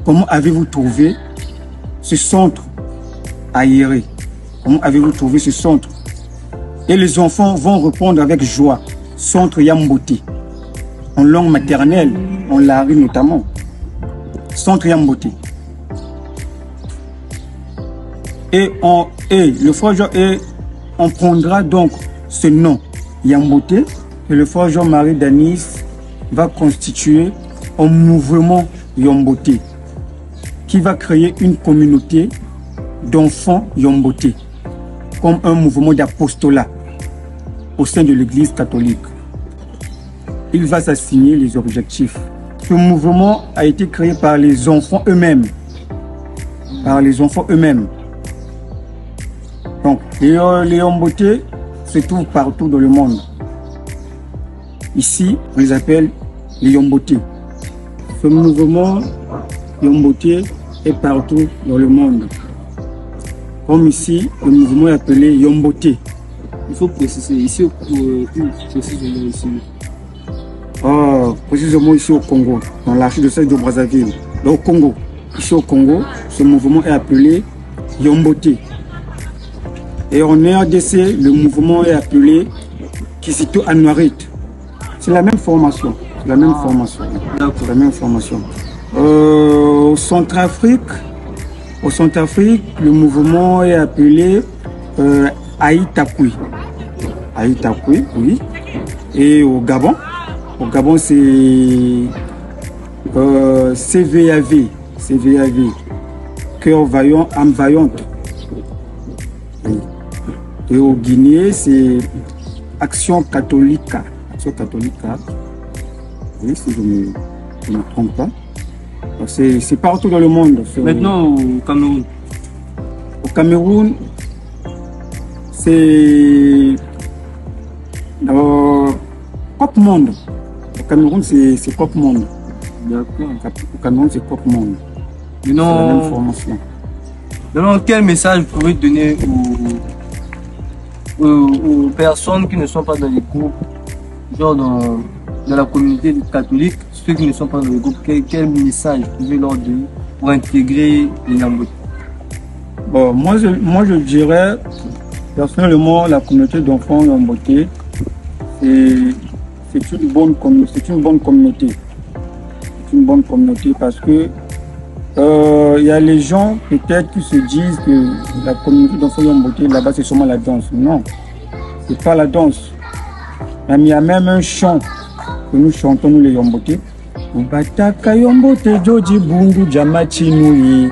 comment avez-vous trouvé ce centre aéré? Comment avez-vous trouvé ce centre? Et les enfants vont répondre avec joie. Centre Yamboté. En langue maternelle, on l'a ri notamment. Centre Yamboté. Et le frère Jean, on prendra donc ce nom Yamboté, et le frère Jean-Marie Danis va constituer un mouvement Yamboté qui va créer une communauté d'enfants Yamboté comme un mouvement d'apostolat au sein de l'Église catholique. Il va s'assigner les objectifs. Ce mouvement a été créé par les enfants eux-mêmes. Par les enfants eux-mêmes. Donc, les Yamboté se trouvent partout dans le monde. Ici, on les appelle les Yamboté. Ce mouvement Yamboté est partout dans le monde. Comme ici, le mouvement est appelé Yamboté. Il faut préciser ici, précisément ici. Précisément ici au Congo, dans l'archidiocèse de Brazzaville. Donc, au Congo, ici au Congo, ce mouvement est appelé Yamboté. Et en RDC, le mouvement est appelé Kizito Anuarit. C'est la même formation. C'est la même formation. C'est la même formation. Au Centrafrique, le mouvement est appelé Aïtakui. Aïtakui, oui. Et au Gabon c'est CVAV. Cœur vaillant, âme vaillante. Oui. Et au Guinée, c'est Action catholique. Action catholique. Oui, si je ne me trompe pas. C'est partout dans le monde. Maintenant au Cameroun. Au Cameroun, c'est Cop Monde. Au Cameroun, c'est Cop Monde. D'accord. Au Cameroun, c'est Cop Monde. C'est la même formation. Donc, quel message vous pouvez donner aux personnes qui ne sont pas dans les groupes, genre dans la communauté catholique, ceux qui ne sont pas dans le groupe, quel message vous pouvez leur donner pour intégrer les Yamboté? Bon, moi je dirais personnellement la communauté d'enfants Yamboté, c'est une bonne communauté. C'est une bonne communauté parce que il y a les gens peut-être qui se disent que la communauté d'enfants Yamboté là-bas c'est seulement la danse. Non, c'est pas la danse. Mais il y a même un chant que nous chantons nous les Yamboté. Ubataka Yamboté Joji Bungu Jamachinui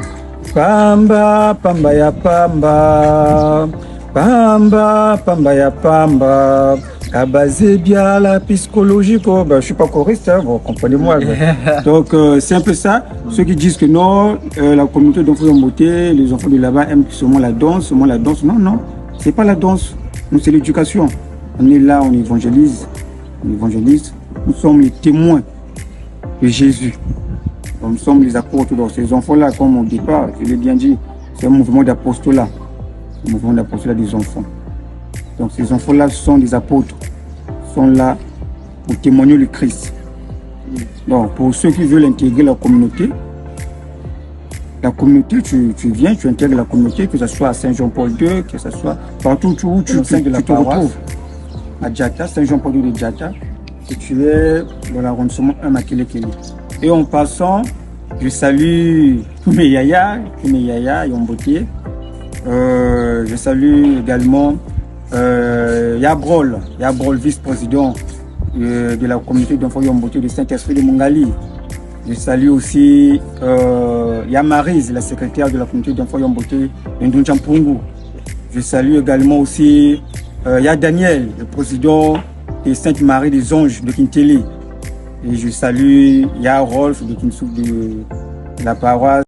Pamba Pamba ya Pamba Pamba Pamba ya Pamba Kabazebia la psychologique. Je suis pas choriste, hein, vous comprenez-moi. Donc c'est un peu ça. Ceux qui disent que non, la communauté d'enfants Yamboté, les enfants de là-bas aiment seulement la danse. Non, c'est pas la danse. Nous c'est l'éducation. On est là, on évangélise. Nous sommes les témoins de Jésus. Nous sommes les apôtres. Donc ces enfants-là, comme au départ, je l'ai bien dit, c'est un mouvement d'apostolat. Un mouvement d'apostolat des enfants. Donc ces enfants-là sont des apôtres, sont là pour témoigner le Christ. Donc pour ceux qui veulent intégrer la communauté, tu viens, tu intègres la communauté, que ce soit à Saint-Jean-Paul II, que ce soit partout où tu te retrouves. À Djata, Saint-Jean-Paul II de Djata, que tu es dans l'arrondissement 1 Makelekele. Et en passant, je salue tous mes yaya Yamboté. Je salue également Yabrol, vice-président de la communauté d'enfants Yamboté de Saint-Esprit de Mongali. Je salue aussi Yamarise, la secrétaire de la communauté d'enfants Yamboté de Ndounchampungu. Je salue également aussi Daniel, le président de Sainte-Marie des Anges de Kintélé. Et je salue Rolf de la paroisse